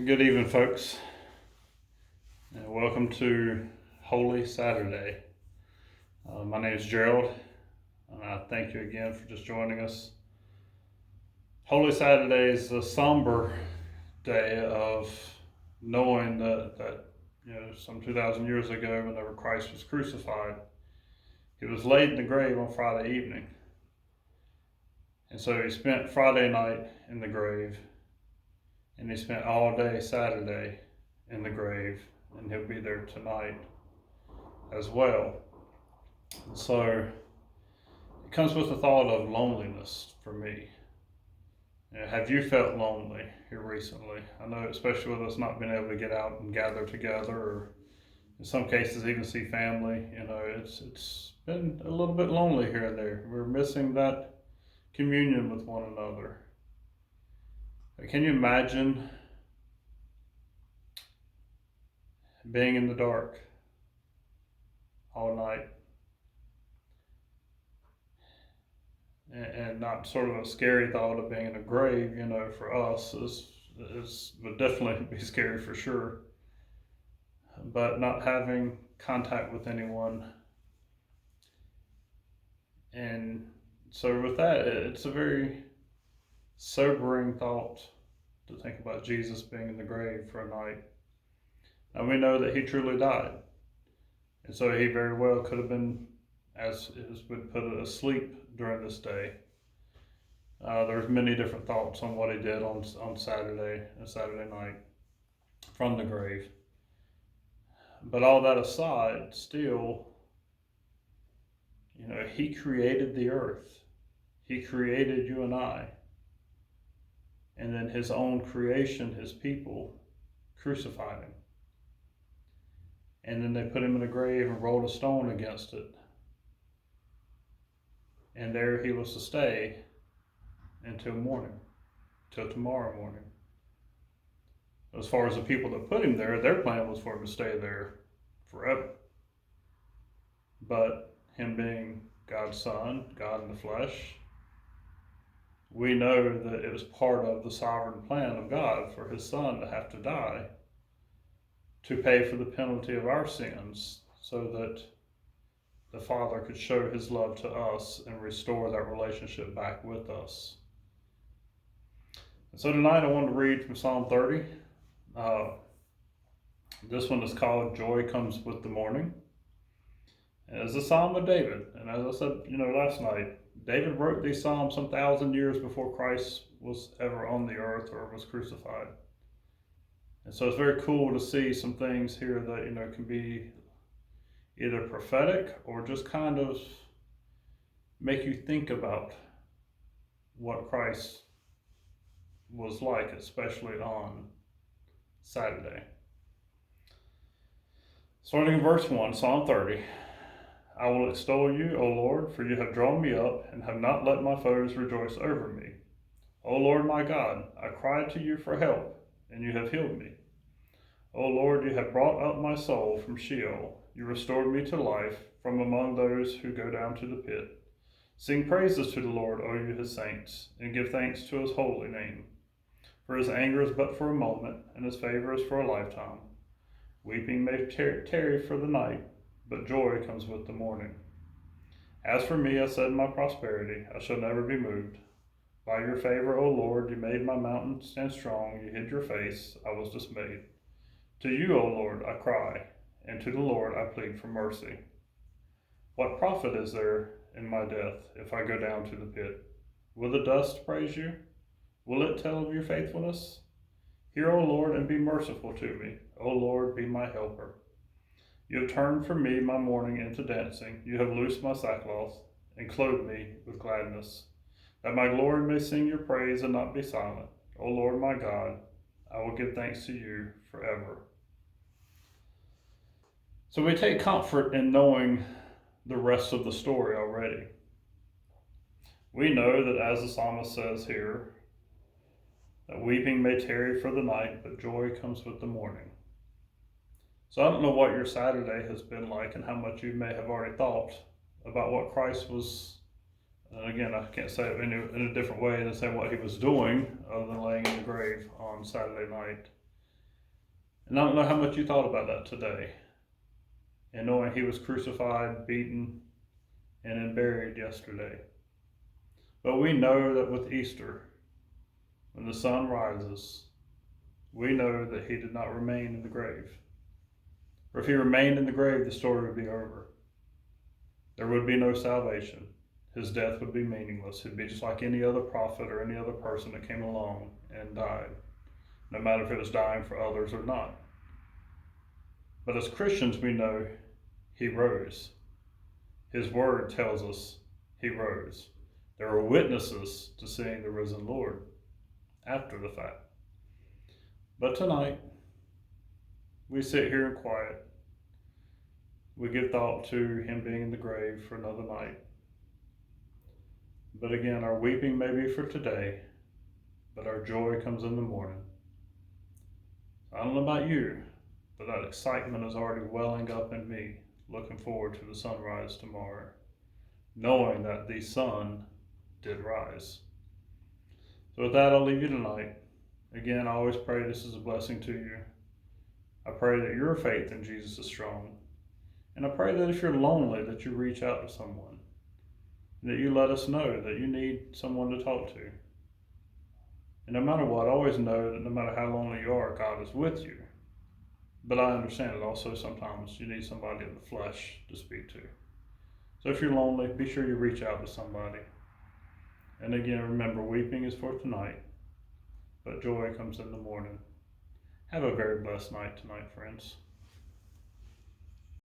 Good evening, folks, and welcome to Holy Saturday. My name is Gerald, and I thank you again for just joining us. Holy Saturday is a somber day of knowing that some 2,000 years ago, whenever Christ was crucified, he was laid in the grave on Friday evening. And so he spent Friday night in the grave, and he spent all day Saturday in the grave, and he'll be there tonight as well. So it comes with the thought of loneliness for me. Have you felt lonely here recently? I know, especially with us not being able to get out and gather together, or in some cases even see family. It's been a little bit lonely here and there. We're missing that communion with one another. Can you imagine being in the dark all night? And not sort of a scary thought of being in a grave, for us would definitely be scary for sure. But not having contact with anyone. And so with that, it's a very sobering thought to think about Jesus being in the grave for a night. Now we know that he truly died. And so he very well could have been, as it has been put, asleep during this day. There's many different thoughts on what he did on Saturday night from the grave. But all that aside, still, he created the earth. He created you and I. And then his own creation, his people, crucified him. And then they put him in a grave and rolled a stone against it. And there he was to stay until morning, till tomorrow morning. As far as the people that put him there, their plan was for him to stay there forever. But him being God's Son, God in the flesh, we know that it was part of the sovereign plan of God for his Son to have to die to pay for the penalty of our sins, so that the Father could show his love to us and restore that relationship back with us. And so tonight I want to read from Psalm 30. This one is called Joy Comes with the Mourning. And it's a psalm of David. And as I said, last night, David wrote these psalms some 1,000 years before Christ was ever on the earth or was crucified. And so it's very cool to see some things here that, can be either prophetic or just kind of make you think about what Christ was like, especially on Saturday. Starting in verse 1, Psalm 30. I will extol you, O Lord, for you have drawn me up and have not let my foes rejoice over me. O Lord my God, I cried to you for help, and you have healed me. O Lord, you have brought up my soul from Sheol. You restored me to life from among those who go down to the pit. Sing praises to the Lord, O you his saints, and give thanks to his holy name. For his anger is but for a moment, and his favor is for a lifetime. Weeping may tarry for the night, but joy comes with the morning. As for me, I said in my prosperity, I shall never be moved. By your favor, O Lord, you made my mountain stand strong. You hid your face, I was dismayed. To you, O Lord, I cry, and to the Lord I plead for mercy. What profit is there in my death if I go down to the pit? Will the dust praise you? Will it tell of your faithfulness? Hear, O Lord, and be merciful to me. O Lord, be my helper. You have turned for me my mourning into dancing. You have loosed my sackcloth and clothed me with gladness, that my glory may sing your praise and not be silent. O Lord my God, I will give thanks to you forever. So we take comfort in knowing the rest of the story already. We know that, as the psalmist says here, that weeping may tarry for the night, but joy comes with the morning. So I don't know what your Saturday has been like and how much you may have already thought about what Christ was, and again, I can't say it in a different way than say what he was doing other than laying in the grave on Saturday night. And I don't know how much you thought about that today, and knowing he was crucified, beaten, and then buried yesterday. But we know that with Easter, when the sun rises, we know that he did not remain in the grave. For if he remained in the grave, the story would be over. There would be no salvation. His death would be meaningless. He'd be just like any other prophet or any other person that came along and died, no matter if it was dying for others or not. But as Christians, we know he rose. His word tells us he rose. There are witnesses to seeing the risen Lord after the fact. But tonight, we sit here in quiet. We give thought to him being in the grave for another night. But again, our weeping may be for today, but our joy comes in the morning. I don't know about you, but that excitement is already welling up in me, looking forward to the sunrise tomorrow, knowing that the sun did rise. So with that, I'll leave you tonight. Again, I always pray this is a blessing to you. I pray that your faith in Jesus is strong. And I pray that if you're lonely, that you reach out to someone. That you let us know that you need someone to talk to. And no matter what, always know that no matter how lonely you are, God is with you. But I understand that also sometimes you need somebody in the flesh to speak to. So if you're lonely, be sure you reach out to somebody. And again, remember, weeping is for tonight, but joy comes in the morning. Have a very blessed night tonight, friends.